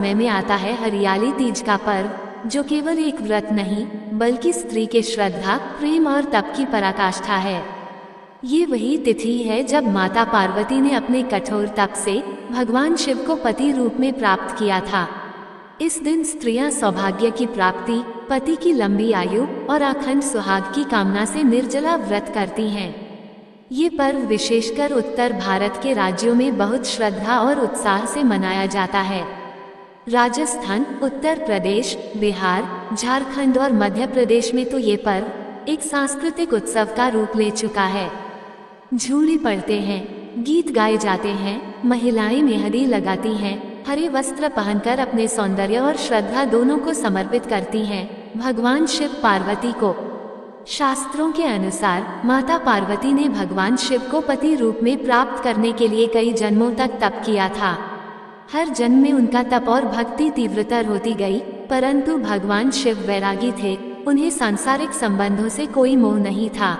समय में आता है हरियाली तीज का पर्व, जो केवल एक व्रत नहीं बल्कि स्त्री के श्रद्धा, प्रेम और तप की पराकाष्ठा है। ये वही तिथि है जब माता पार्वती ने अपने कठोर तप से भगवान शिव को पति रूप में प्राप्त किया था। इस दिन स्त्रियां सौभाग्य की प्राप्ति, पति की लंबी आयु और अखंड सुहाग की कामना से निर्जला व्रत करती हैं। ये पर्व विशेषकर उत्तर भारत के राज्यों में बहुत श्रद्धा और उत्साह से मनाया जाता है। राजस्थान, उत्तर प्रदेश, बिहार, झारखंड और मध्य प्रदेश में तो ये पर्व एक सांस्कृतिक उत्सव का रूप ले चुका है। झूले पड़ते हैं, गीत गाए जाते हैं, महिलाएं मेहंदी लगाती हैं, हरे वस्त्र पहनकर अपने सौंदर्य और श्रद्धा दोनों को समर्पित करती हैं भगवान शिव पार्वती को। शास्त्रों के अनुसार माता पार्वती ने भगवान शिव को पति रूप में प्राप्त करने के लिए कई जन्मों तक तप किया था। हर जन्म में उनका तप और भक्ति तीव्रतर होती गई, परंतु भगवान शिव वैरागी थे, उन्हें सांसारिक संबंधों से कोई मोह नहीं था।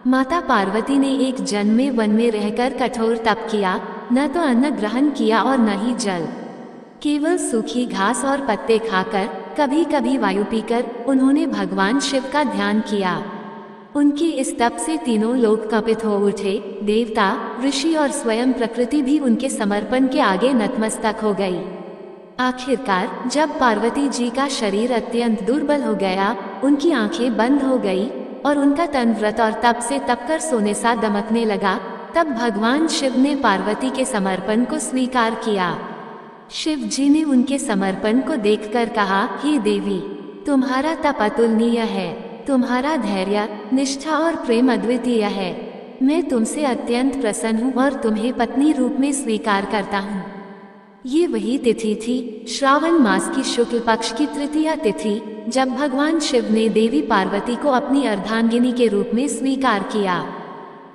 माता पार्वती ने एक जन्म में वन में रहकर कठोर तप किया, न तो अन्न ग्रहण किया और न ही जल। केवल सूखी घास और पत्ते खाकर, कभी कभी वायु पीकर उन्होंने भगवान शिव का ध्यान किया। उनके इस तप से तीनों लोग कंपित हो उठे। देवता, ऋषि और स्वयं प्रकृति भी उनके समर्पण के आगे नतमस्तक हो गई। आखिरकार जब पार्वती जी का शरीर अत्यंत दुर्बल हो गया, उनकी आंखें बंद हो गई और उनका तन व्रत और तप से तपकर सोने सा दमकने लगा, तब भगवान शिव ने पार्वती के समर्पण को स्वीकार किया। शिव जी ने उनके समर्पण को देखकर कहा, हे देवी, तुम्हारा तप अतुलनीय है, तुम्हारा धैर्य, निष्ठा और प्रेम अद्वितीय है। मैं तुमसे अत्यंत प्रसन्न हूँ और तुम्हें पत्नी रूप में स्वीकार करता हूँ। ये वही तिथि थी, श्रावण मास की शुक्ल पक्ष की तृतीया तिथि, जब भगवान शिव ने देवी पार्वती को अपनी अर्धांगिनी के रूप में स्वीकार किया।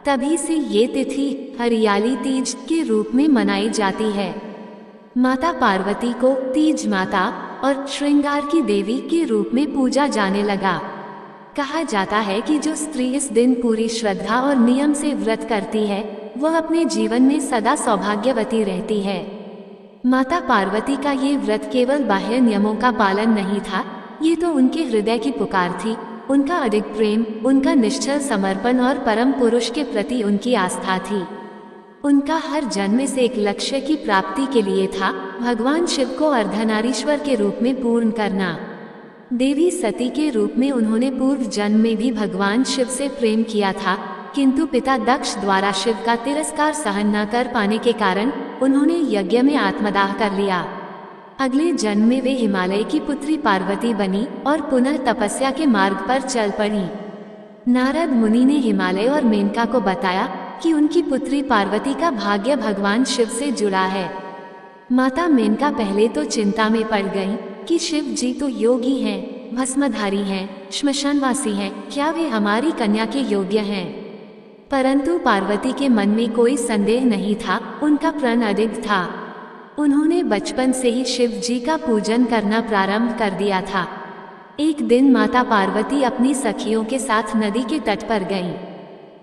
तभी से ये तिथि हरियाली तीज के रूप में मनाई जाती है। माता पार्वती को तीज माता और श्रृंगार की देवी के रूप में पूजा जाने लगा। कहा जाता है कि जो स्त्री इस दिन पूरी श्रद्धा और नियम से व्रत करती है, वह अपने जीवन में सदा सौभाग्यवती रहती है। माता पार्वती का ये व्रत केवल बाह्य नियमों का पालन नहीं था, ये तो उनके हृदय की पुकार थी, उनका अडिग प्रेम, उनका निश्चल समर्पण और परम पुरुष के प्रति उनकी आस्था थी। उनका हर जन्म से एक लक्ष्य की प्राप्ति के लिए था, भगवान शिव को अर्धनारीश्वर के रूप में पूर्ण करना। देवी सती के रूप में उन्होंने पूर्व जन्म में भी भगवान शिव से प्रेम किया था, किंतु पिता दक्ष द्वारा शिव का तिरस्कार सहन न कर पाने के कारण उन्होंने यज्ञ में आत्मदाह कर लिया। अगले जन्म में वे हिमालय की पुत्री पार्वती बनी और पुनः तपस्या के मार्ग पर चल पड़ी। नारद मुनि ने हिमालय और मेनका को बताया कि उनकी पुत्री पार्वती का भाग्य भगवान शिव से जुड़ा है। माता मेनका पहले तो चिंता में पड़ गईं कि शिव जी तो योगी हैं, भस्मधारी हैं, श्मशानवासी हैं, क्या वे हमारी कन्या के योग्य हैं? परंतु पार्वती के मन में कोई संदेह नहीं था, उनका प्रण अडिग था। उन्होंने बचपन से ही शिव जी का पूजन करना प्रारंभ कर दिया था। एक दिन माता पार्वती अपनी सखियों के साथ नदी के तट पर गईं।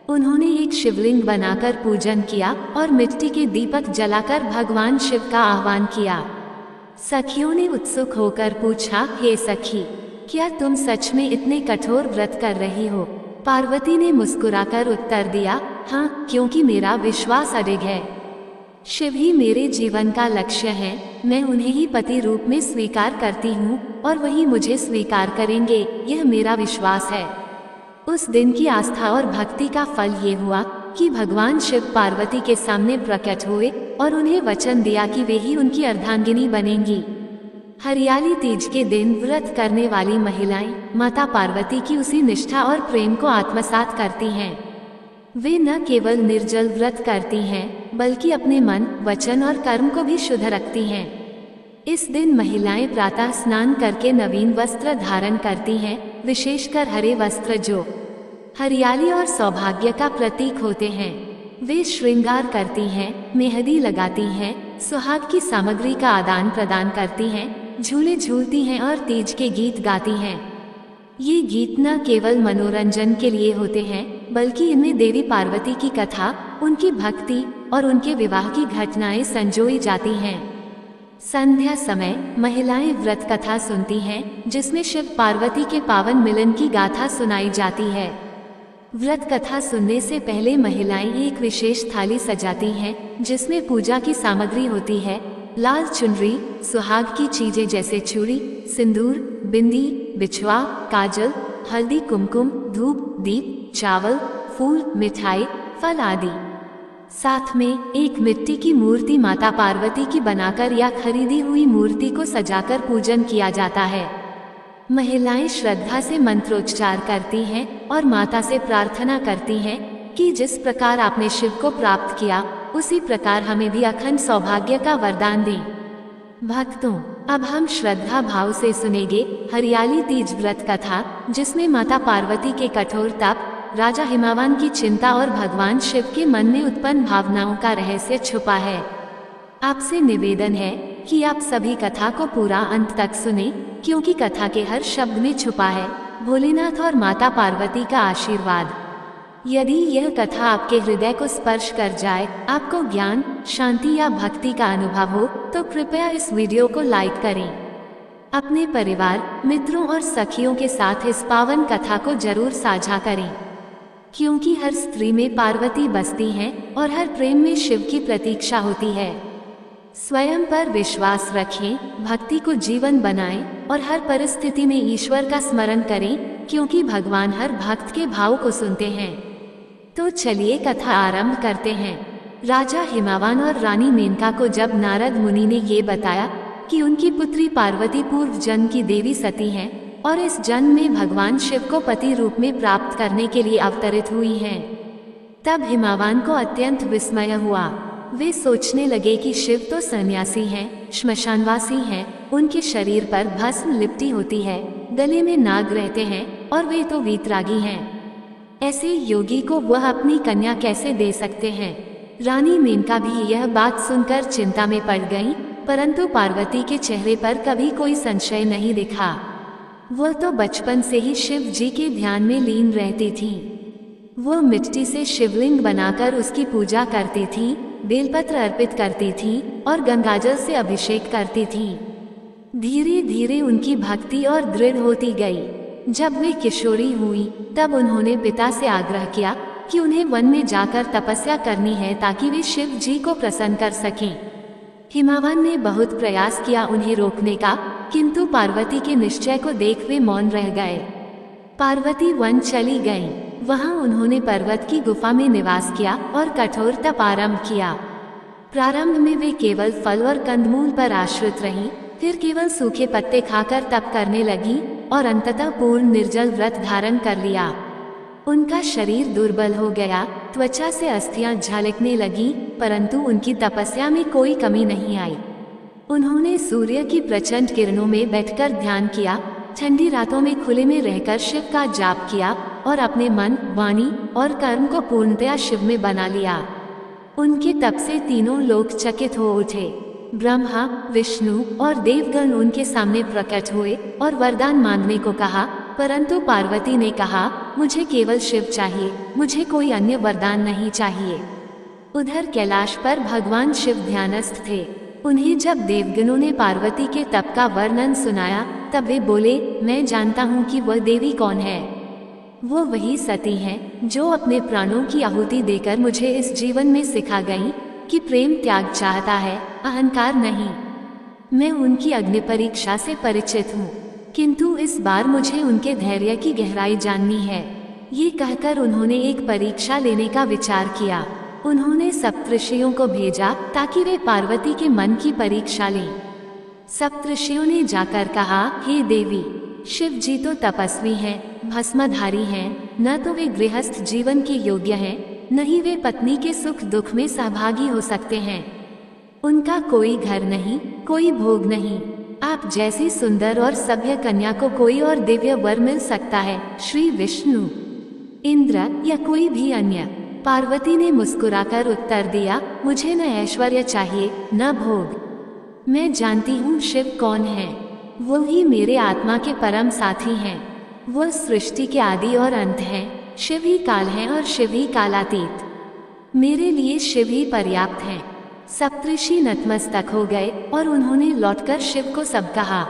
उन्होंने एक शिवलिंग बनाकर पूजन किया और मिट्टी के दीपक जलाकर भगवान शिव का आह्वान किया। सखियों ने उत्सुक होकर पूछा, हे सखी, क्या तुम सच में इतने कठोर व्रत कर रही हो? पार्वती ने मुस्कुराकर उत्तर दिया, हाँ, क्योंकि मेरा विश्वास अडिग है। शिव ही मेरे जीवन का लक्ष्य है, मैं उन्हें ही पति रूप में स्वीकार करती हूँ और वही मुझे स्वीकार करेंगे, यह मेरा विश्वास है। उस दिन की आस्था और भक्ति का फल ये हुआ कि भगवान शिव पार्वती के सामने प्रकट हुए और उन्हें वचन दिया कि वे ही उनकी अर्धांगिनी बनेंगी। हरियाली तीज के दिन व्रत करने वाली महिलाएं माता पार्वती की उसी निष्ठा और प्रेम को आत्मसात करती हैं। वे न केवल निर्जल व्रत करती हैं, बल्कि अपने मन, वचन और कर्म को भी शुद्ध रखती हैं। इस दिन महिलाएं प्रातः स्नान करके नवीन वस्त्र धारण करती हैं, विशेषकर हरे वस्त्र जो हरियाली और सौभाग्य का प्रतीक होते हैं। वे श्रृंगार करती हैं, मेहंदी लगाती हैं, सुहाग की सामग्री का आदान प्रदान करती हैं, झूले झूलती हैं और तीज के गीत गाती हैं। ये गीत न केवल मनोरंजन के लिए होते हैं, बल्कि इनमें देवी पार्वती की कथा, उनकी भक्ति और उनके विवाह की घटनाएं संजोई जाती हैं। संध्या समय महिलाएं व्रत कथा सुनती हैं, जिसमें शिव पार्वती के पावन मिलन की गाथा सुनाई जाती है। व्रत कथा सुनने से पहले महिलाएं एक विशेष थाली सजाती हैं, जिसमें पूजा की सामग्री होती है। लाल चुनरी, सुहाग की चीजें जैसे चूड़ी, सिंदूर, बिंदी, बिछुआ, काजल, हल्दी, कुमकुम, धूप, दीप, चावल, फूल, मिठाई, फल आदि। साथ में एक मिट्टी की मूर्ति माता पार्वती की बनाकर या खरीदी हुई मूर्ति को सजाकर पूजन किया जाता है। महिलाएं श्रद्धा से मंत्रोच्चार करती हैं और माता से प्रार्थना करती हैं कि जिस प्रकार आपने शिव को प्राप्त किया, उसी प्रकार हमें भी अखंड सौभाग्य का वरदान दें। भक्तों, अब हम श्रद्धा भाव से सुनेंगे हरियाली तीज व्रत कथा, जिसमें माता पार्वती के कठोर तप, राजा हिमावान की चिंता और भगवान शिव के मन में उत्पन्न भावनाओं का रहस्य छुपा है। आपसे निवेदन है कि आप सभी कथा को पूरा अंत तक सुने, क्योंकि कथा के हर शब्द में छुपा है भोलेनाथ और माता पार्वती का आशीर्वाद। यदि यह कथा आपके हृदय को स्पर्श कर जाए, आपको ज्ञान, शांति या भक्ति का अनुभव हो, तो कृपया इस वीडियो को लाइक करें। अपने परिवार, मित्रों और सखियों के साथ इस पावन कथा को जरूर साझा करें, क्योंकि हर स्त्री में पार्वती बसती हैं और हर प्रेम में शिव की प्रतीक्षा होती है। स्वयं पर विश्वास रखें, भक्ति को जीवन बनाएं और हर परिस्थिति में ईश्वर का स्मरण करें, क्योंकि भगवान हर भक्त के भाव को सुनते हैं। तो चलिए कथा आरंभ करते हैं। राजा हिमावान और रानी मेनका को जब नारद मुनि ने ये बताया कि उनकी पुत्री पार्वती पूर्व जन्म की देवी सती हैं और इस जन्म में भगवान शिव को पति रूप में प्राप्त करने के लिए अवतरित हुई हैं, तब हिमावान को अत्यंत विस्मय हुआ। वे सोचने लगे कि शिव तो सन्यासी हैं, श्मशानवासी हैं, उनके शरीर पर भस्म लिपटी होती है, गले में नाग रहते हैं और वे तो वीतरागी हैं। ऐसे योगी को वह अपनी कन्या कैसे दे सकते हैं? रानी मेनका भी यह बात सुनकर चिंता में पड़ गईं, परंतु पार्वती के चेहरे पर कभी कोई संशय नहीं दिखा। वह तो बचपन से ही शिव जी के ध्यान में लीन रहती थी। वह मिट्टी से शिवलिंग बनाकर उसकी पूजा करती थी, बेलपत्र अर्पित करती थी और गंगाजल से अभिषेक करती थी। धीरे धीरे उनकी भक्ति और दृढ़ होती गई। जब वे किशोरी हुई, तब उन्होंने पिता से आग्रह किया कि उन्हें वन में जाकर तपस्या करनी है, ताकि वे शिव जी को प्रसन्न कर सकें। हिमावान ने बहुत प्रयास किया उन्हें रोकने का, किंतु पार्वती के निश्चय को देख वे मौन रह गए। पार्वती वन चली गईं। वहां उन्होंने पर्वत की गुफा में निवास किया और कठोर तप आरंभ किया। प्रारंभ में वे केवल फल और कंदमूल पर आश्रित रहीं, फिर केवल सूखे पत्ते खाकर तप करने लगीं और अंततः पूर्ण निर्जल व्रत धारण कर लिया। उनका शरीर दुर्बल हो गया, त्वचा से अस्थियां झलकने लगीं, परंतु उनकी तपस्या में कोई कमी नहीं आई। उन्होंने सूर्य की प्रचंड किरणों में बैठकर ध्यान किया, ठंडी रातों में खुले में रहकर शिव का जाप किया और अपने मन, वाणी और कर्म को पूर्णतया शिव में बना लिया। उनके तप से तीनों लोक चकित हो उठे। ब्रह्मा, विष्णु और देवगण उनके सामने प्रकट हुए और वरदान मांगने को कहा, परंतु पार्वती ने कहा, मुझे केवल शिव चाहिए, मुझे कोई अन्य वरदान नहीं चाहिए। उधर कैलाश पर भगवान शिव ध्यानस्थ थे। उन्हें जब देवगणों ने पार्वती के तप का वर्णन सुनाया, तब वे बोले, मैं जानता हूँ कि वह देवी कौन है। वो वही सती हैं जो अपने प्राणों की आहुति देकर मुझे इस जीवन में सिखा गई कि प्रेम त्याग चाहता है, अहंकार नहीं। मैं उनकी अग्नि परीक्षा से परिचित हूँ, किंतु इस बार मुझे उनके धैर्य की गहराई जाननी है। ये कहकर उन्होंने एक परीक्षा लेने का विचार किया। उन्होंने सप्तऋषियों को भेजा ताकि वे पार्वती के मन की परीक्षा लें। सप्तऋषियों ने जाकर कहा, हे देवी, शिव जी तो तपस्वी हैं, भस्मधारी हैं, न तो वे गृहस्थ जीवन के योग्य हैं, न ही वे पत्नी के सुख दुख में सहभागी हो सकते हैं। उनका कोई घर नहीं, कोई भोग नहीं। आप जैसी सुंदर और सभ्य कन्या को कोई और दिव्य वर मिल सकता है, श्री विष्णु, इंद्र या कोई भी अन्य। पार्वती ने मुस्कुराकर उत्तर दिया, मुझे न ऐश्वर्य चाहिए, न भोग। मैं जानती हूँ शिव कौन है। वो ही मेरे आत्मा के परम साथी हैं। वह सृष्टि के आदि और अंत हैं। शिव ही काल हैं और शिव ही कालातीत। मेरे लिए शिव ही पर्याप्त हैं। सप्तऋषि नतमस्तक हो गए और उन्होंने लौटकर शिव को सब कहा।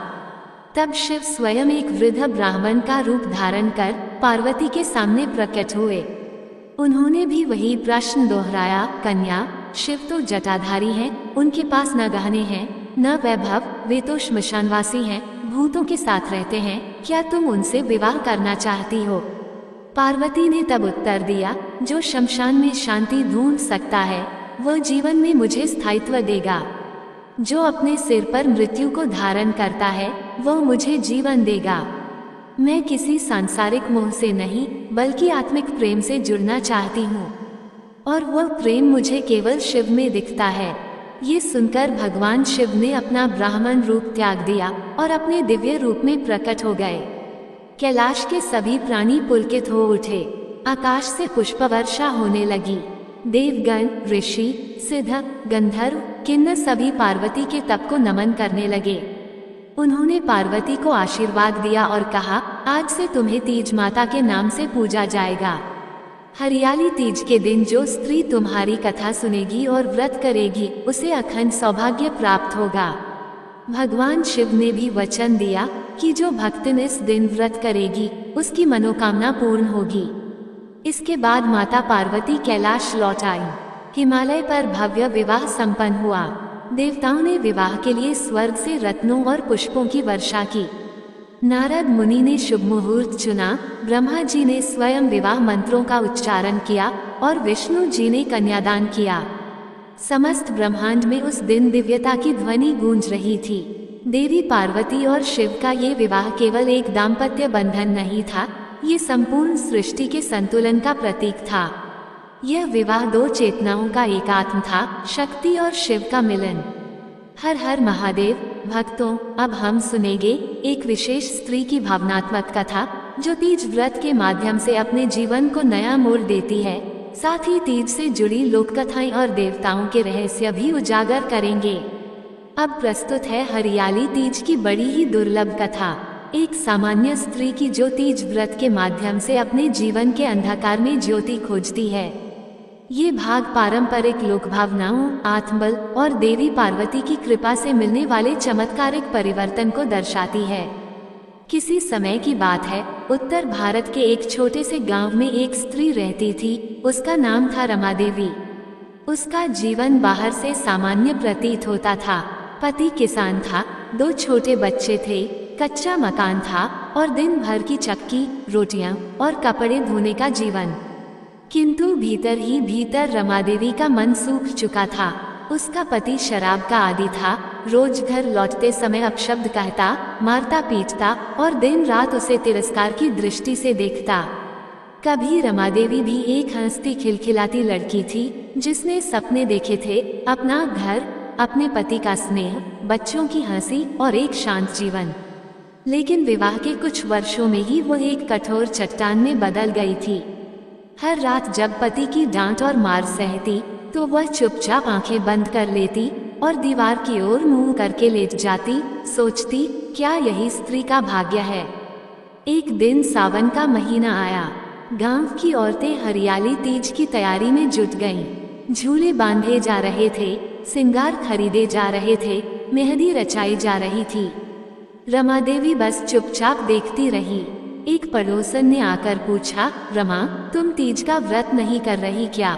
तब शिव स्वयं एक वृद्ध ब्राह्मण का रूप धारण कर पार्वती के सामने प्रकट हुए। उन्होंने भी वही प्रश्न दोहराया, कन्या, शिव तो जटाधारी हैं, उनके पास न गहने हैं न वैभव, वे तो श्मशानवासी हैं, भूतों के साथ रहते हैं, क्या तुम उनसे विवाह करना चाहती हो? पार्वती ने तब उत्तर दिया, जो शमशान में शांति ढूंढ सकता है वह जीवन में मुझे स्थायित्व देगा। जो अपने सिर पर मृत्यु को धारण करता है वह मुझे जीवन देगा। मैं किसी सांसारिक मोह से नहीं बल्कि आत्मिक प्रेम से जुड़ना चाहती हूँ और वह प्रेम मुझे केवल शिव में दिखता है। ये सुनकर भगवान शिव ने अपना ब्राह्मण रूप त्याग दिया और अपने दिव्य रूप में प्रकट हो गए। कैलाश के सभी प्राणी पुलकित हो उठे, आकाश से पुष्प वर्षा होने लगी। देवगण, ऋषि, सिद्ध, गंधर्व, किन्नर सभी पार्वती के तप को नमन करने लगे। उन्होंने पार्वती को आशीर्वाद दिया और कहा, आज से तुम्हें तीज माता के नाम से पूजा जाएगा। हरियाली तीज के दिन जो स्त्री तुम्हारी कथा सुनेगी और व्रत करेगी उसे अखंड सौभाग्य प्राप्त होगा। भगवान शिव ने भी वचन दिया कि जो भक्तिन इस दिन व्रत करेगी उसकी मनोकामना पूर्ण होगी। इसके बाद माता पार्वती कैलाश लौट आई। हिमालय पर भव्य विवाह संपन्न हुआ। देवताओं ने विवाह के लिए स्वर्ग से रत्नों और पुष्पों की वर्षा की। नारद मुनि ने शुभ मुहूर्त चुना, ब्रह्मा जी ने स्वयं विवाह मंत्रों का उच्चारण किया और विष्णु जी ने कन्यादान किया। समस्त ब्रह्मांड में उस दिन दिव्यता की ध्वनि गूंज रही थी। देवी पार्वती और शिव का ये विवाह केवल एक दाम्पत्य बंधन नहीं था, ये संपूर्ण सृष्टि के संतुलन का प्रतीक था। यह विवाह दो चेतनाओं का एकात्म था, शक्ति और शिव का मिलन। हर हर महादेव। भक्तों, अब हम सुनेंगे एक विशेष स्त्री की भावनात्मक कथा जो तीज व्रत के माध्यम से अपने जीवन को नया मोड़ देती है। साथ ही तीज से जुड़ी लोक कथाएं और देवताओं के रहस्य भी उजागर करेंगे। अब प्रस्तुत है हरियाली तीज की बड़ी ही दुर्लभ कथा, एक सामान्य स्त्री की जो तीज व्रत के माध्यम से अपने जीवन के अंधकार में ज्योति खोजती है। ये भाग पारंपरिक लोक भावनाओं, आत्मबल और देवी पार्वती की कृपा से मिलने वाले चमत्कारिक परिवर्तन को दर्शाती है। किसी समय की बात है, उत्तर भारत के एक छोटे से गांव में एक स्त्री रहती थी। उसका नाम था रमा देवी। उसका जीवन बाहर से सामान्य प्रतीत होता था। पति किसान था, 2 छोटे बच्चे थे, कच्चा मकान था और दिन भर की चक्की, रोटियां और कपड़े धोने का जीवन। किंतु भीतर ही भीतर रमा देवी का मन सूख चुका था। उसका पति शराब का आदी था, रोज घर लौटते समय अपशब्द कहता, मारता पीटता और दिन रात उसे तिरस्कार की दृष्टि से देखता। कभी रमा देवी भी एक हंसती खिलखिलाती लड़की थी जिसने सपने देखे थे, अपना घर, अपने पति का स्नेह, बच्चों की हंसी और एक शांत जीवन। लेकिन विवाह के कुछ वर्षों में ही वो एक कठोर चट्टान में बदल गई थी। हर रात जब पति की डांट और मार सहती तो वह चुपचाप आंखें बंद कर लेती और दीवार की ओर मुंह करके लेट जाती, सोचती, क्या यही स्त्री का भाग्य है। एक दिन सावन का महीना आया। गांव की औरतें हरियाली तीज की तैयारी में जुट गईं। झूले बांधे जा रहे थे, सिंगार खरीदे जा रहे थे, मेहंदी रचाई जा रही थी। रमा देवी बस चुपचाप देखती रही। एक पड़ोसन ने आकर पूछा, रमा, तुम तीज का व्रत नहीं कर रही क्या?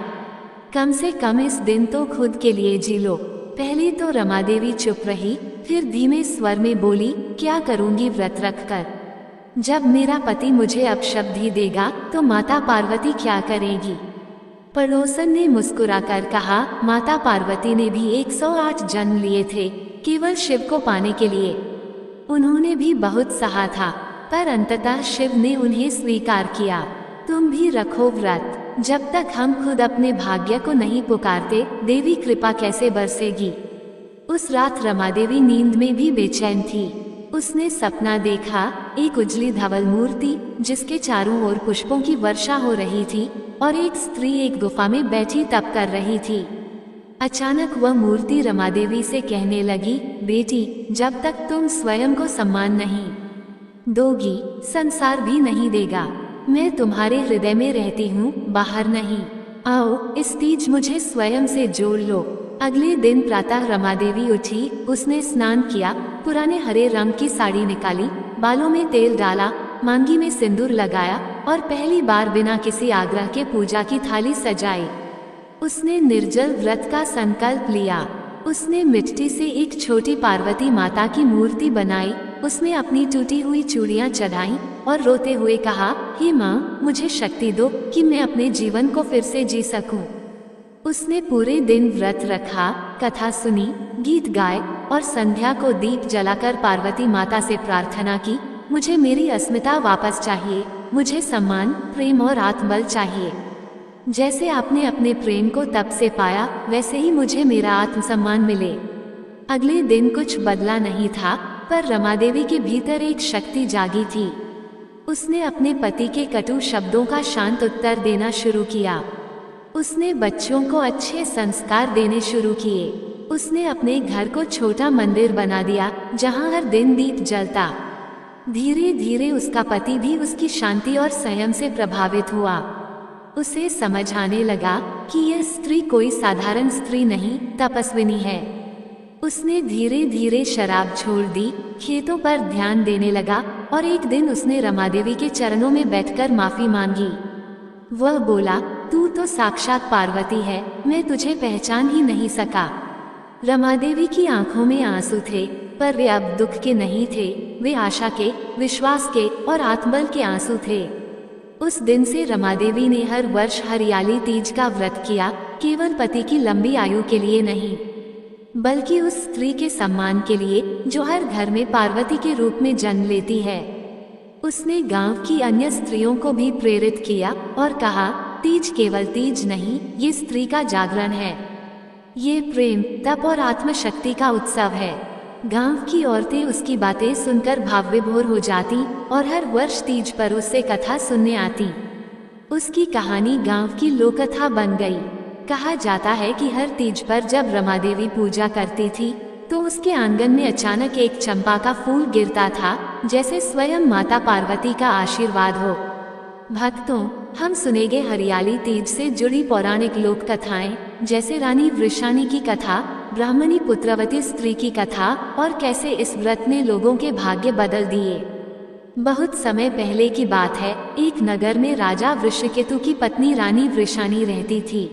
कम से कम इस दिन तो खुद के लिए जी लो। पहले तो रमा देवी चुप रही, फिर धीमे स्वर में बोली, क्या करूंगी व्रत रखकर? जब मेरा पति मुझे अपशब्द ही देगा तो माता पार्वती क्या करेगी? पड़ोसन ने मुस्कुराकर कहा, माता पार्वती ने भी 108 जन्म लिए थे, केवल शिव को पाने के लिए। उन्होंने भी बहुत सहा था, पर अंततः शिव ने उन्हें स्वीकार किया। तुम भी रखो व्रत। जब तक हम खुद अपने भाग्य को नहीं पुकारते, देवी कृपा कैसे बरसेगी? उस रात रमा देवी नींद में भी बेचैन थी। उसने सपना देखा, एक उजली धवल मूर्ति जिसके चारों ओर पुष्पों की वर्षा हो रही थी और एक स्त्री एक गुफा में बैठी तप कर रही थी। अचानक वह मूर्ति रमा देवी से कहने लगी, बेटी, जब तक तुम स्वयं को सम्मान नहीं दोगी, संसार भी नहीं देगा। मैं तुम्हारे हृदय में रहती हूँ, बाहर नहीं। आओ, इस तीज मुझे स्वयं से जोड़ लो। अगले दिन प्रातः रमा देवी उठी, उसने स्नान किया, पुराने हरे रंग की साड़ी निकाली, बालों में तेल डाला, मांगी में सिंदूर लगाया और पहली बार बिना किसी आग्रह के पूजा की थाली सजाई। उसने निर्जल व्रत का संकल्प लिया। उसने मिट्टी से एक छोटी पार्वती माता की मूर्ति बनाई, उसमें अपनी टूटी हुई चूड़ियां चढ़ाईं और रोते हुए कहा, हे माँ, मुझे शक्ति दो कि मैं अपने जीवन को फिर से जी सकूं। उसने पूरे दिन व्रत रखा, कथा सुनी, गीत गाए और संध्या को दीप जलाकर पार्वती माता से प्रार्थना की, मुझे मेरी अस्मिता वापस चाहिए, मुझे सम्मान, प्रेम और आत्मबल चाहिए। जैसे आपने अपने प्रेम को तप से पाया, वैसे ही मुझे मेरा आत्मसम्मान मिले। अगले दिन कुछ बदला नहीं था, पर रमा देवी के भीतर एक शक्ति जागी थी। उसने अपने पति के कटु शब्दों का शांत उत्तर देना शुरू किया। उसने बच्चों को अच्छे संस्कार देने शुरू किए। उसने अपने घर को छोटा मंदिर बना दिया, जहां हर दिन दीप जलता। धीरे धीरे उसका पति भी उसकी शांति और संयम से प्रभावित हुआ। उसे समझ आने लगा कि यह स्त्री कोई साधारण स्त्री नहीं, तपस्विनी है। उसने धीरे धीरे शराब छोड़ दी, खेतों पर ध्यान देने लगा और एक दिन उसने रमा देवी के चरणों में बैठकर माफी मांगी। वह बोला, तू तो साक्षात पार्वती है, मैं तुझे पहचान ही नहीं सका। रमा देवी की आंखों में आंसू थे, पर वे अब दुख के नहीं थे, वे आशा के, विश्वास के और आत्मबल के आंसू थे। उस दिन से रमा देवी ने हर वर्ष हरियाली तीज का व्रत किया, केवल पति की लंबी आयु के लिए नहीं, बल्कि उस स्त्री के सम्मान के लिए जो हर घर में पार्वती के रूप में जन्म लेती है। उसने गांव की अन्य स्त्रियों को भी प्रेरित किया और कहा, तीज केवल तीज नहीं, ये स्त्री का जागरण है। ये प्रेम, तप और आत्मशक्ति का उत्सव है। गांव की औरतें उसकी बातें सुनकर भावविभोर हो जाती और हर वर्ष तीज पर उससे कथा सुनने आती। उसकी कहानी गांव की लोककथा बन गई। कहा जाता है कि हर तीज पर जब रमा देवी पूजा करती थी, तो उसके आंगन में अचानक एक चंपा का फूल गिरता था, जैसे स्वयं माता पार्वती का आशीर्वाद हो। भक्तों, हम सुनेंगे हरियाली तीज से जुड़ी पौराणिक लोक कथाएं, जैसे रानी वृषाणी की कथा, ब्राह्मणी पुत्रवती स्त्री की कथा और कैसे इस व्रत ने लोगों के भाग्य बदल दिए। बहुत समय पहले की बात है, एक नगर में राजा वृषकेतु की पत्नी रानी वृषाणी रहती थी।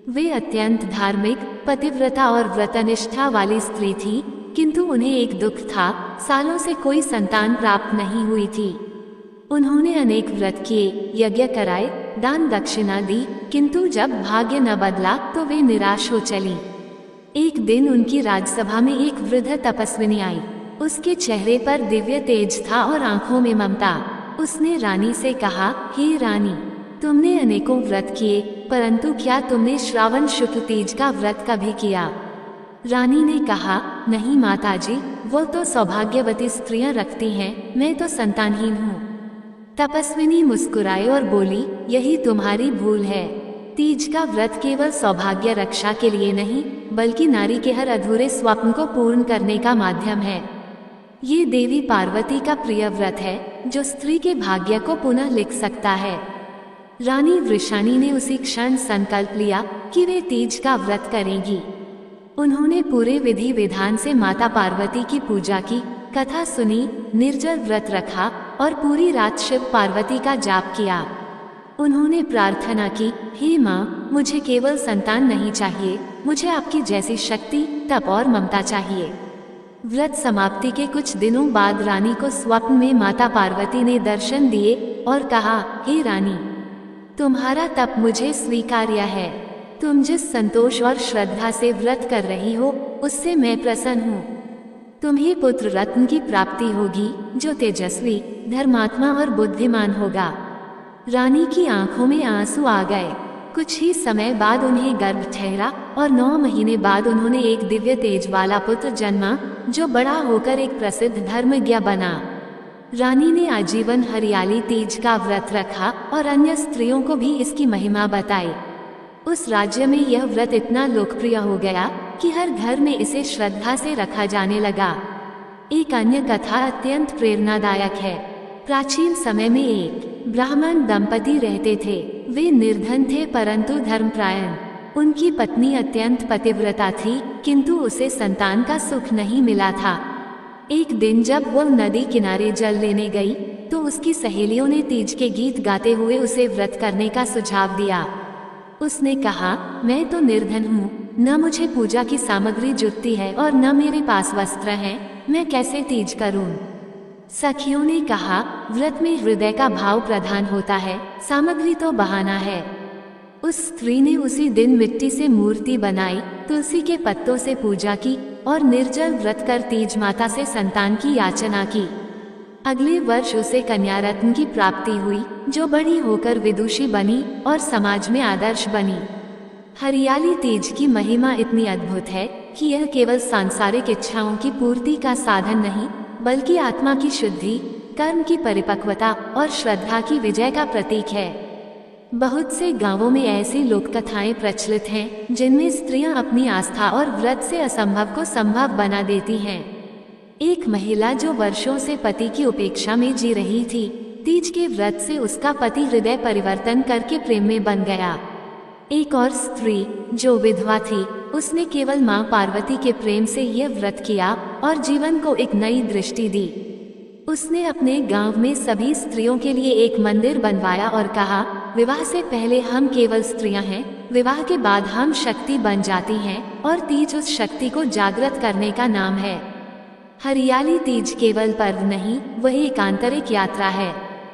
वे अत्यंत धार्मिक, पतिव्रता और व्रतनिष्ठा वाली स्त्री थी, किंतु उन्हें एक दुख था, सालों से कोई संतान प्राप्त नहीं हुई थी। उन्होंने अनेक व्रत किए, यज्ञ कराए, दान दक्षिणा दी, किंतु जब भाग्य न बदला तो वे निराश हो चली। एक दिन उनकी राजसभा में एक वृद्ध तपस्विनी आई। उसके चेहरे पर दिव्य तेज था और आंखों में ममता। उसने रानी से कहा, हे रानी, तुमने अनेकों व्रत किए, परंतु क्या तुमने श्रावण शुक्ल तीज का व्रत कभी किया? रानी ने कहा, नहीं माताजी, वो तो सौभाग्यवती स्त्रियां रखती हैं, मैं तो संतानहीन हूँ। तपस्विनी मुस्कुराई और बोली, यही तुम्हारी भूल है। तीज का व्रत केवल सौभाग्य रक्षा के लिए नहीं, बल्कि नारी के हर अधूरे स्वप्न को पूर्ण करने का माध्यम है। ये देवी पार्वती का प्रिय व्रत है, जो स्त्री के भाग्य को पुनः लिख सकता है। रानी वृषाणी ने उसी क्षण संकल्प लिया कि वे तीज का व्रत करेंगी। उन्होंने पूरे विधि विधान से माता पार्वती की पूजा की, कथा सुनी, निर्जल व्रत रखा और पूरी रात शिव पार्वती का जाप किया। उन्होंने प्रार्थना की, हे माँ, मुझे केवल संतान नहीं चाहिए, मुझे आपकी जैसी शक्ति, तप और ममता चाहिए। व्रत समाप्ति के कुछ दिनों बाद रानी को स्वप्न में माता पार्वती ने दर्शन दिए और कहा, हे रानी, तुम्हारा तप मुझे स्वीकार्य है। तुम जिस संतोष और श्रद्धा से व्रत कर रही हो, उससे मैं प्रसन्न हूँ। तुम्हें पुत्र रत्न की प्राप्ति होगी, जो तेजस्वी, धर्मात्मा और बुद्धिमान होगा। रानी की आंखों में आंसू आ गए। कुछ ही समय बाद उन्हें गर्भ ठहरा और 9 महीने बाद उन्होंने एक दिव्य तेज वाला पुत्र जन्मा, जो बड़ा होकर एक प्रसिद्ध धर्मज्ञ बना। रानी ने आजीवन हरियाली तीज का व्रत रखा और अन्य स्त्रियों को भी इसकी महिमा बताई। उस राज्य में यह व्रत इतना लोकप्रिय हो गया कि हर घर में इसे श्रद्धा से रखा जाने लगा। एक अन्य कथा अत्यंत प्रेरणादायक है। प्राचीन समय में एक ब्राह्मण दंपति रहते थे। वे निर्धन थे परंतु धर्मपरायण। उनकी पत्नी अत्यंत पतिव्रता थी, किंतु उसे संतान का सुख नहीं मिला था। एक दिन जब वह नदी किनारे जल लेने गई, तो उसकी सहेलियों ने तीज के गीत गाते हुए उसे व्रत करने का सुझाव दिया। उसने कहा, मैं तो निर्धन हूँ, न मुझे पूजा की सामग्री जुटती है और न मेरे पास वस्त्र हैं, मैं कैसे तीज करूँ? सखियों ने कहा, व्रत में हृदय का भाव प्रधान होता है, सामग्री तो बहाना है। उस स्त्री ने उसी दिन मिट्टी से मूर्ति बनाई, तुलसी के पत्तों से पूजा की और निर्जल व्रत कर तीज माता से संतान की याचना की। अगले वर्ष उसे कन्या रत्न की प्राप्ति हुई, जो बड़ी होकर विदुषी बनी और समाज में आदर्श बनी। हरियाली तीज की महिमा इतनी अद्भुत है कि यह केवल सांसारिक इच्छाओं की पूर्ति का साधन नहीं, बल्कि आत्मा की शुद्धि, कर्म की परिपक्वता और श्रद्धा की विजय का प्रतीक है। बहुत से गांवों में ऐसी लोक कथाएं प्रचलित हैं, जिनमें स्त्रियां अपनी आस्था और व्रत से असंभव को संभव बना देती हैं। एक महिला जो वर्षों से पति की उपेक्षा में जी रही थी, तीज के व्रत से उसका पति हृदय परिवर्तन करके प्रेम में बन गया। एक और स्त्री जो विधवा थी, उसने केवल मां पार्वती के प्रेम से यह व्रत किया और जीवन को एक नई दृष्टि दी। उसने अपने गांव में सभी स्त्रियों के लिए एक मंदिर बनवाया और कहा, विवाह से पहले हम केवल स्त्रियां हैं, विवाह के बाद हम शक्ति बन जाती हैं और तीज उस शक्ति को जागृत करने का नाम है। हरियाली तीज केवल पर्व नहीं, वह एक आंतरिक यात्रा है।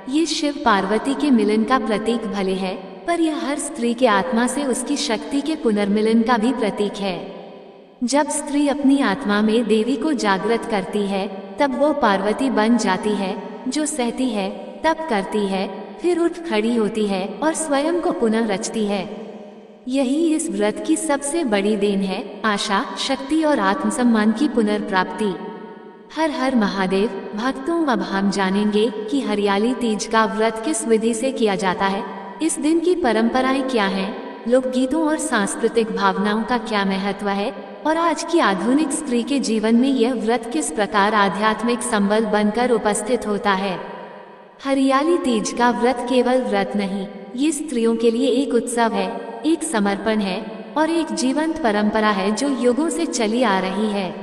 ये शिव पार्वती के मिलन का प्रतीक भले है, पर यह हर स्त्री के आत्मा से उसकी शक्ति के पुनर्मिलन का भी प्रतीक है। जब स्त्री अपनी आत्मा में देवी को जागृत करती है, तब वो पार्वती बन जाती है, जो सहती है, तप करती है, फिर उठ खड़ी होती है और स्वयं को पुनः रचती है। यही इस व्रत की सबसे बड़ी देन है, आशा, शक्ति और आत्मसम्मान की पुनर्प्राप्ति। हर हर महादेव। भक्तों, अब हम जानेंगे कि हरियाली तीज का व्रत किस विधि से किया जाता है, इस दिन की परंपराएं क्या हैं, लोकगीतों और सांस्कृतिक भावनाओं का क्या महत्व है, और आज की आधुनिक स्त्री के जीवन में यह व्रत किस प्रकार आध्यात्मिक संबल बनकर उपस्थित होता है। हरियाली तीज का व्रत केवल व्रत नहीं, ये स्त्रियों के लिए एक उत्सव है, एक समर्पण है और एक जीवंत परंपरा है जो युगों से चली आ रही है।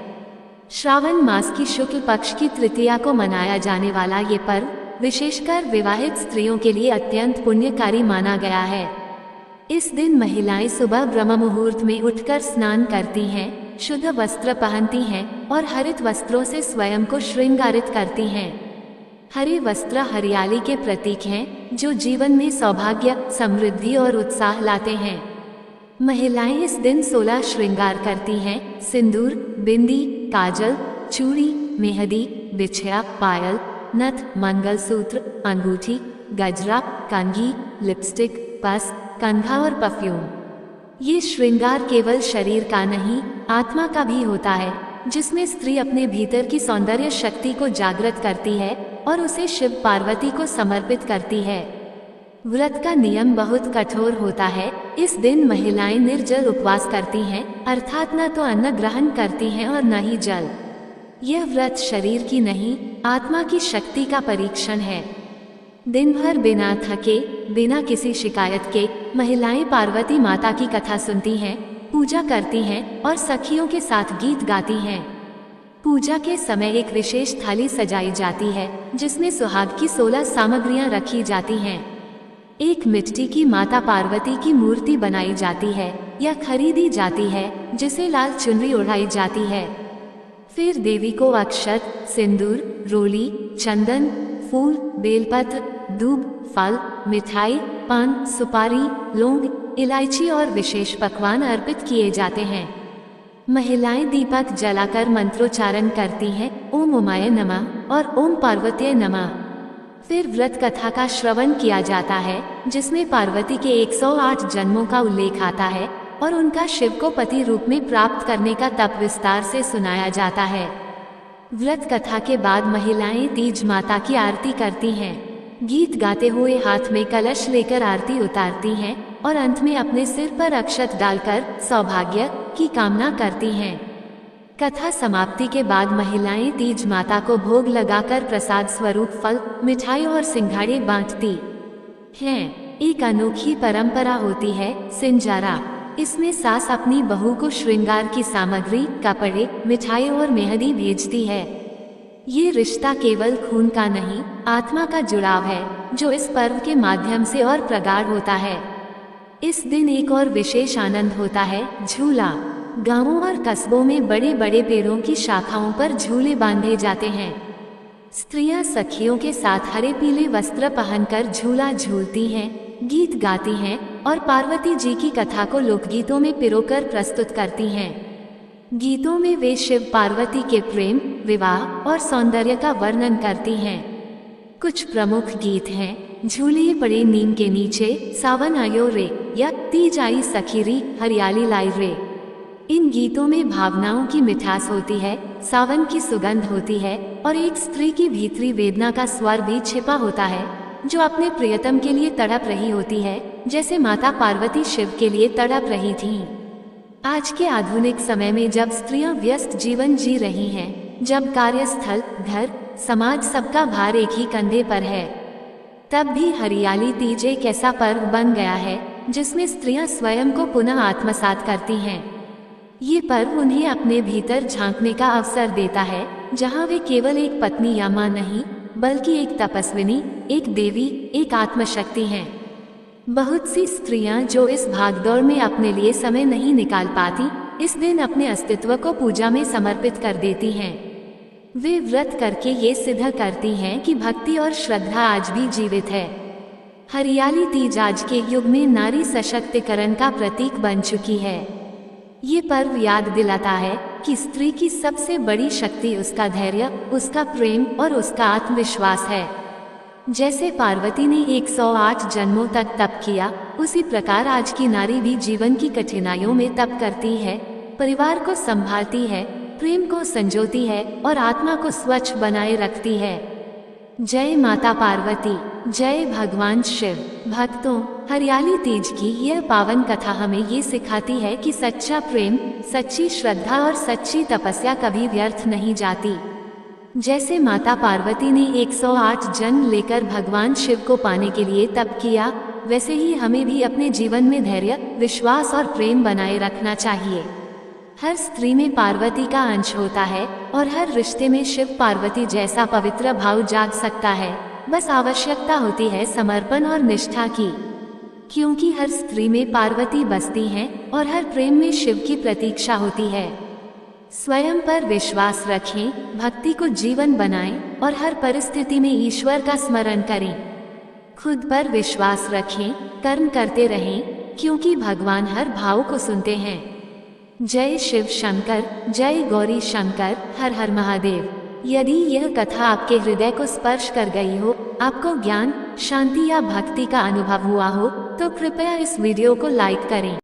श्रावण मास की शुक्ल पक्ष की तृतीया को मनाया जाने वाला ये पर्व विशेषकर विवाहित स्त्रियों के लिए अत्यंत पुण्यकारी माना गया है। इस दिन महिलाएं सुबह ब्रह्म मुहूर्त में उठकर स्नान करती हैं, शुद्ध वस्त्र पहनती हैं और हरित वस्त्रों से स्वयं को श्रृंगारित करती हैं। हरे वस्त्र हरियाली के प्रतीक हैं, जो जीवन में सौभाग्य, समृद्धि और उत्साह लाते हैं। महिलाएं इस दिन 16 श्रृंगार करती हैं, सिंदूर, बिंदी, काजल, चूड़ी, मेहंदी, बिछिया, पायल, नथ, मंगलसूत्र, अंगूठी, गजरा, कंघी, लिपस्टिक, पर्स, कंघा और परफ्यूम। ये श्रृंगार केवल शरीर का नहीं, आत्मा का भी होता है, जिसमें स्त्री अपने भीतर की सौंदर्य शक्ति को जागृत करती है और उसे शिव पार्वती को समर्पित करती है। व्रत का नियम बहुत कठोर होता है। इस दिन महिलाएं निर्जल उपवास करती हैं, अर्थात न तो अन्न ग्रहण करती हैं और न ही जल। यह व्रत शरीर की नहीं, आत्मा की शक्ति का परीक्षण है। दिन भर बिना थके, बिना किसी शिकायत के महिलाएं पार्वती माता की कथा सुनती हैं, पूजा करती हैं और सखियों के साथ गीत गाती हैं। पूजा के समय एक विशेष थाली सजाई जाती है, जिसमें सुहाग की 16 सामग्रियां रखी जाती हैं। एक मिट्टी की माता पार्वती की मूर्ति बनाई जाती है या खरीदी जाती है, जिसे लाल चुनरी ओढ़ाई जाती है। फिर देवी को अक्षत, सिंदूर, रोली, चंदन, फूल, बेलपत्र, दूब, फल, मिठाई, पान, सुपारी, लौंग, इलायची और विशेष पकवान अर्पित किए जाते हैं। महिलाएं दीपक जलाकर मंत्रोच्चारण करती हैं, ओम उमाय नमः और ओम पार्वतीय नमः। फिर व्रत कथा का श्रवण किया जाता है, जिसमें पार्वती के 108 जन्मों का उल्लेख आता है और उनका शिव को पति रूप में प्राप्त करने का तप विस्तार से सुनाया जाता है। व्रत कथा के बाद महिलाएं तीज माता की आरती करती हैं, गीत गाते हुए हाथ में कलश लेकर आरती उतारती हैं और अंत में अपने सिर पर अक्षत डालकर सौभाग्य की कामना करती हैं। कथा समाप्ति के बाद महिलाएं तीज माता को भोग लगाकर प्रसाद स्वरूप फल, मिठाई और सिंघाड़े बांटती हैं। एक अनोखी परंपरा होती है सिंजारा। इसमें सास अपनी बहू को श्रृंगार की सामग्री, कपड़े, मिठाई और मेहंदी भेजती है। ये रिश्ता केवल खून का नहीं, आत्मा का जुड़ाव है, जो इस पर्व के माध्यम से और प्रगाढ़ होता है। इस दिन एक और विशेष आनंद होता है, झूला। गांवों और कस्बों में बड़े बड़े पेड़ों की शाखाओं पर झूले बांधे जाते हैं। स्त्रियां सखियों के साथ हरे पीले वस्त्र पहनकर झूला झूलती हैं, गीत गाती हैं और पार्वती जी की कथा को लोकगीतों में पिरोकर प्रस्तुत करती हैं। गीतों में वे शिव पार्वती के प्रेम, विवाह और सौंदर्य का वर्णन करती हैं। कुछ प्रमुख गीत हैं, झूलिए पड़े नीम के नीचे, सावन आयो रे, या तीज आई सखीरी, हरियाली लाई रे। इन गीतों में भावनाओं की मिठास होती है, सावन की सुगंध होती है और एक स्त्री की भीतरी वेदना का स्वर भी छिपा होता है, जो अपने प्रियतम के लिए तड़प रही होती है, जैसे माता पार्वती शिव के लिए तड़प रही थीं। आज के आधुनिक समय में जब स्त्रियां व्यस्त जीवन जी रही हैं, जब कार्यस्थल, घर, समाज सबका भार एक ही कंधे पर है, तब भी हरियाली तीज एक ऐसा पर्व बन गया है जिसमें स्त्रियां स्वयं को पुनः आत्मसात करती हैं। ये पर्व उन्हें अपने भीतर झांकने का अवसर देता है, जहां वे केवल एक पत्नी या मां नहीं, बल्कि एक तपस्विनी, एक देवी, एक आत्मशक्ति हैं। बहुत सी स्त्रियां जो इस भागदौड़ में अपने लिए समय नहीं निकाल पाती, इस दिन अपने अस्तित्व को पूजा में समर्पित कर देती हैं। वे व्रत करके ये सिद्ध करती हैं कि भक्ति और श्रद्धा आज भी जीवित है। हरियाली तीज आज के युग में नारी सशक्तिकरण का प्रतीक बन चुकी है। ये पर्व याद दिलाता है कि स्त्री की सबसे बड़ी शक्ति उसका धैर्य, उसका प्रेम और उसका आत्मविश्वास है। जैसे पार्वती ने 108 जन्मों तक तप किया, उसी प्रकार आज की नारी भी जीवन की कठिनाइयों में तप करती है, परिवार को संभालती है, प्रेम को संजोती है और आत्मा को स्वच्छ बनाए रखती है। जय माता पार्वती, जय भगवान शिव। भक्तों, हरियाली तीज की यह पावन कथा हमें ये सिखाती है कि सच्चा प्रेम, सच्ची श्रद्धा और सच्ची तपस्या कभी व्यर्थ नहीं जाती। जैसे माता पार्वती ने 108 जन्म लेकर भगवान शिव को पाने के लिए तप किया, वैसे ही हमें भी अपने जीवन में धैर्य, विश्वास और प्रेम बनाए रखना चाहिए। हर स्त्री में पार्वती का अंश होता है और हर रिश्ते में शिव पार्वती जैसा पवित्र भाव जाग सकता है। बस आवश्यकता होती है समर्पण और निष्ठा की, क्योंकि हर स्त्री में पार्वती बसती हैं और हर प्रेम में शिव की प्रतीक्षा होती है। स्वयं पर विश्वास रखें, भक्ति को जीवन बनाएं और हर परिस्थिति में ईश्वर का स्मरण करें। खुद पर विश्वास रखें, कर्म करते रहें, क्योंकि भगवान हर भाव को सुनते हैं। जय शिव शंकर, जय गौरी शंकर, हर हर महादेव। यदि यह कथा आपके हृदय को स्पर्श कर गई हो, आपको ज्ञान, शांति या भक्ति का अनुभव हुआ हो, तो कृपया इस वीडियो को लाइक करें।